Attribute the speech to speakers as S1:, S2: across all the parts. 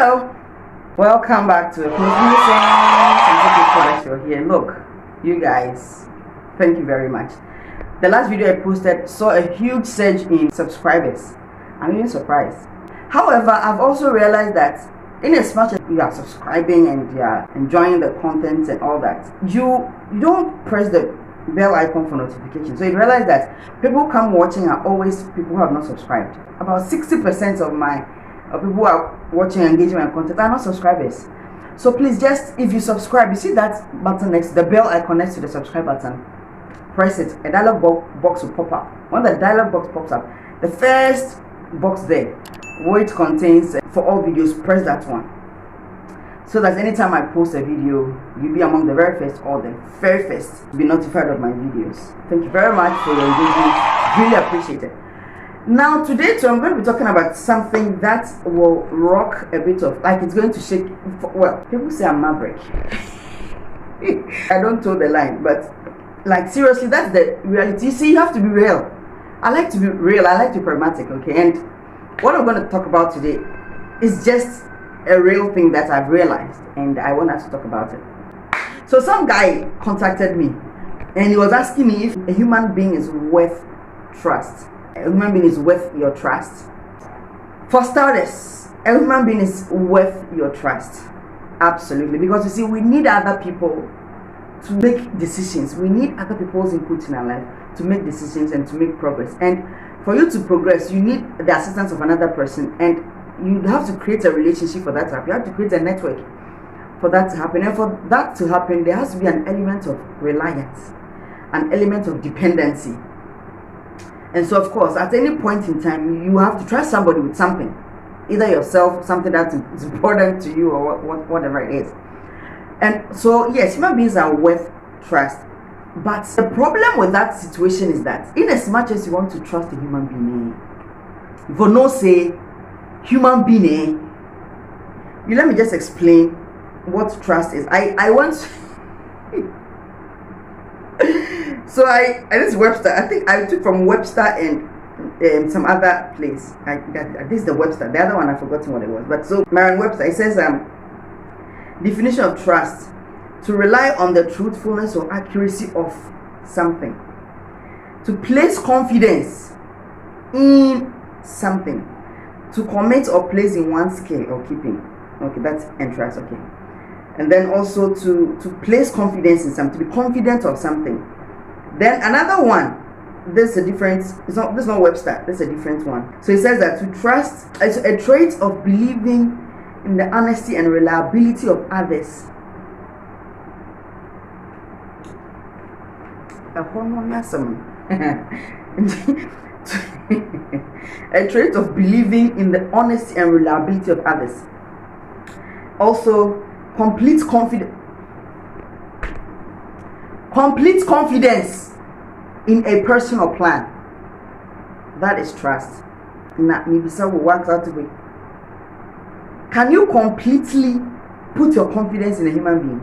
S1: Hello, welcome back to a closing that you're here. Look, you guys, thank you very much. The last video I posted saw a huge surge in subscribers. I'm even surprised. However, I've also realized that in as much as you are subscribing and you are enjoying the content and all that, you don't press the bell icon for notifications. So you realize that people come watching are always people who have not subscribed. About 60% of people who are watching and engaging my content are not subscribers. So please, just if you subscribe, you see that button next, the bell icon next to the subscribe button, press it. A dialog box will pop up. When the dialog box pops up, the first box there, where it contains for all videos, press that one, so that anytime I post a video, you'll be among the very first or the very first to be notified of my videos. Thank you very much for your engagement. Really appreciate it. Now today too, I'm going to be talking about something that will rock a bit of, like it's going to shake. Well, people say I'm maverick. I don't toe the line, but like seriously, that's the reality. You see, you have to be real. I like to be real. I like to be pragmatic. Okay, and what I'm going to talk about today is just a real thing that I've realized, and I want us to talk about it. So some guy contacted me, and he was asking me if a human being is worth trust. A human being is worth your trust. For starters, a human being is worth your trust. Absolutely. Because you see, we need other people to make decisions. We need other people's input in our life to make decisions and to make progress. And for you to progress, you need the assistance of another person. And you have to create a relationship for that to happen. You have to create a network for that to happen. And for that to happen, there has to be an element of reliance, an element of dependency. And so, of course, at any point in time, you have to trust somebody with something, either yourself, something that is important to you, or whatever it is. And so, yes, human beings are worth trust. But the problem with that situation is that, in as much as you want to trust a human being, for no say, human being, you let me just explain what trust is. I want. So this is Webster. I think I took from Webster and some other place. This is the Webster. The other one I've forgotten what it was. But so Merriam-Webster, it says definition of trust: to rely on the truthfulness or accuracy of something, to place confidence in something, to commit or place in one's care or keeping. Okay, that's trust. Okay, and then also to place confidence in something, to be confident of something. Then another one, there's a difference. This is not Webster. There's a different one. So it says that to trust is a trait of believing in the honesty and reliability of others. A trait of believing in the honesty and reliability of others. Also, complete confidence in a person or plan. That is trust. Can you completely put your confidence in a human being?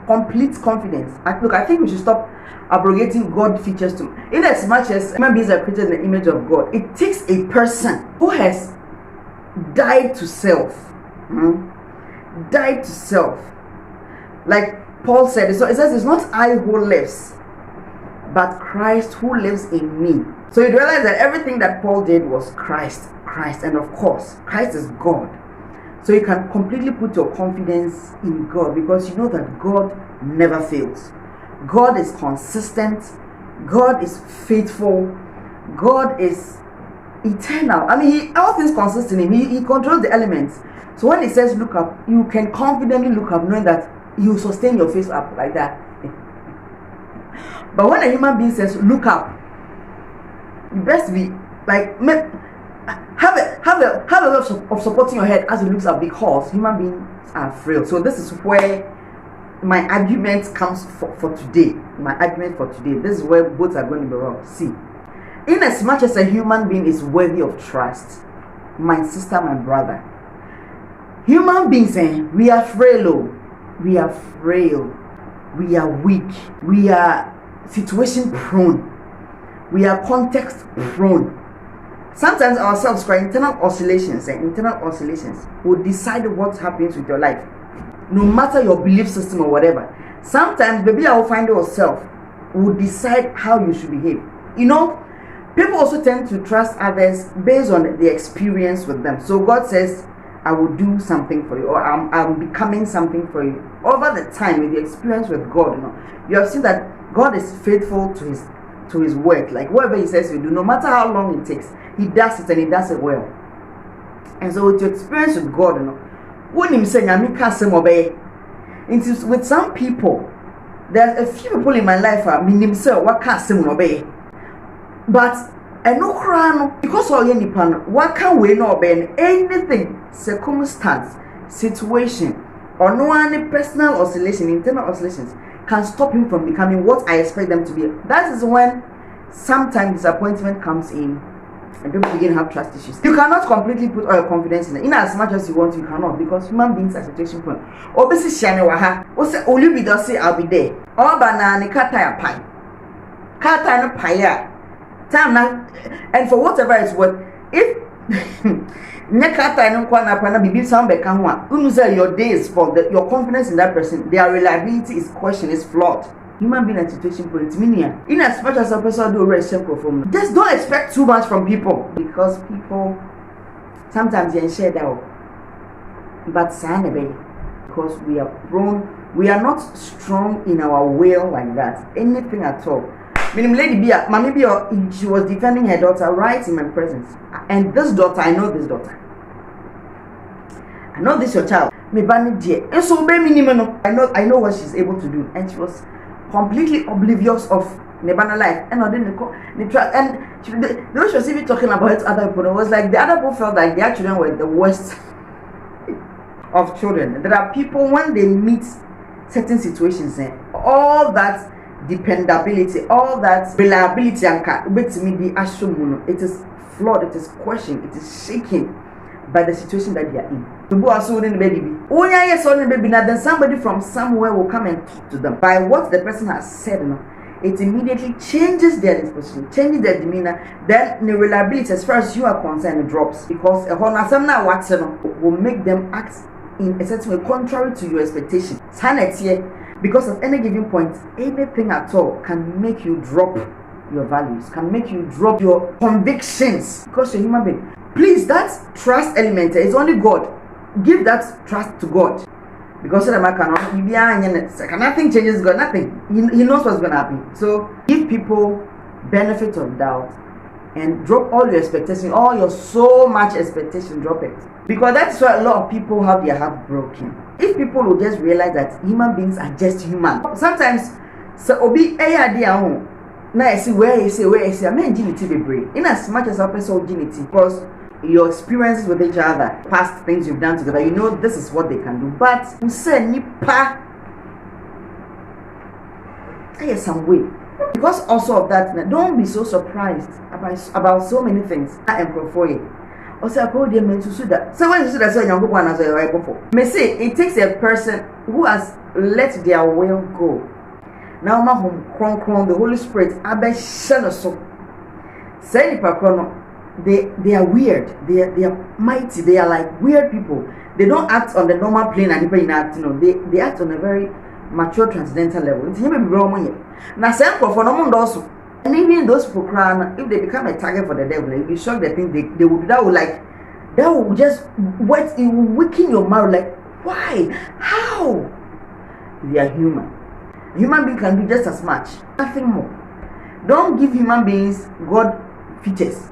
S1: Complete confidence. Look, I think we should stop abrogating God features too. In as much as human beings are created in the image of God, it takes a person who has died to self. Died to self. Like Paul said, so it says it's not I who lives, but Christ who lives in me. So you realize that everything that Paul did was Christ, and of course, Christ is God. So you can completely put your confidence in God, because you know that God never fails. God is consistent. God is faithful. God is eternal. I mean, all things consist in Him. He controls the elements. So when He says look up, you can confidently look up, knowing that He will sustain your face up like that. But when a human being says look up, you best be like have a lot of supporting your head as it looks up, because human beings are frail. So this is where my argument comes for today. My argument for today. This is where both are going to be wrong. See, in as much as a human being is worthy of trust, my sister, my brother, human beings, we are frail. We are frail. We are weak. We are situation prone. We are context prone. Sometimes ourselves cry internal oscillations will decide what happens with your life. No matter your belief system or whatever. Sometimes baby I will find yourself will decide how you should behave. You know, people also tend to trust others based on the experience with them. So God says, I will do something for you, or I'm becoming something for you. Over the time, with the experience with God, you have seen that God is faithful to his word. Like whatever he says you do, no matter how long it takes, he does it, and he does it well. And so with your experience with God, when him saying I can't say obey. With some people, there's a few people in my life mean say what can't say obey. But I know crown because all any pan what can we not obey anything, circumstance, situation, or no any personal oscillation, internal oscillations can stop him from becoming what I expect them to be. That is when sometimes disappointment comes in and people begin to have trust issues. You cannot completely put all your confidence in it. In as much as you want, you cannot, because human beings are situation point. Obviously, Shani Waha, what's the Olubi does say I'll be there. All banana kata pie. Kata no pie. Time now, and for whatever it's worth, if nekata no kwana pana bibi sound beka ho a your days for your confidence in that person, their reliability is questioned, is flawed. Human being and situation point minia. In as much as a person do rest from, just don't expect too much from people, because people sometimes they share that. But because we are prone, we are not strong in our will like that, anything at all. Meaning lady Bia, mommy Bia, she was defending her daughter right in my presence. And this daughter, I know this daughter. I know this your child. Me banny dear. And so baby I know what she's able to do. And she was completely oblivious of Nebana life. And I didn't and the way she was even talking about it, other people, it was like the other people felt like their children were the worst of children. There are people when they meet certain situations, all that dependability, all that reliability and it is flawed, it is questioned, it is shaken by the situation that they are in. People are so in the baby. Oh yeah, yes, on the baby. Now then somebody from somewhere will come and talk to them by what the person has said. It immediately changes their disposition, changes their demeanor. Then the reliability, as far as you are concerned, drops, because a whole will make them act in a certain way contrary to your expectation. Because at any given point, anything at all can make you drop your values, can make you drop your convictions, because you're a human being. Please, that trust element is only God. Give that trust to God, because nothing changes God, nothing. He knows what's going to happen. So give people benefit of doubt and drop all your expectation, all your so much expectation, drop it. Because that's why a lot of people have their heart broken. If people will just realize that human beings are just human. Sometimes, so obi idea now I see where you say, I mean dignity be brave. In as much as a person dignity, because your experiences with each other, past things you've done together, you know this is what they can do. But you say nipa, there's some way. Because also of that, don't be so surprised about so many things. I am for you. Also, I call them to see that. So when you see that, so you're going to go for. May say it takes a person who has let their will go. Now, my home, the Holy Spirit, Abe Shanaso. Say they are weird. They are mighty. They are like weird people. They don't act on the normal plane and even act. They act on a very mature transcendental level. It's even wrong. Now, some for no one also. And even those people crying, if they become a target for the devil, if you shock the thing they would, that will just weaken your marrow. Like, why? How? They are human. Human being can do just as much, nothing more. Don't give human beings God features.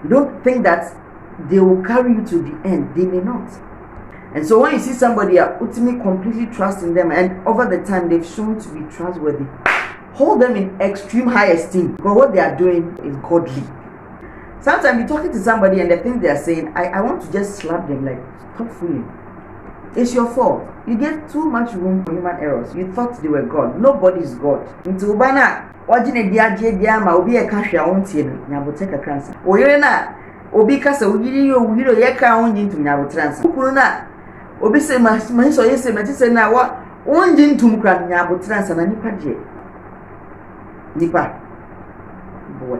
S1: Don't think that they will carry you to the end. They may not. And so when you see somebody ultimately completely trust in them, and over the time they've shown to be trustworthy, hold them in extreme high esteem, because what they are doing is godly. Sometimes you're talking to somebody and the things they are saying, I want to just slap them, like, stop fooling. It's your fault. You gave too much room for human errors. You thought they were God. Nobody is God. Into Ubana, watching a diama, Obi a cash your own tin, Naboteka cancer. Oyena, Obi Casa, Udio, Yaka on into Nabotrans. Puruna, Obi say, my so yes, say now what? One gin to Mukran, Nabotrans and a Nipa. Nipa. Boy.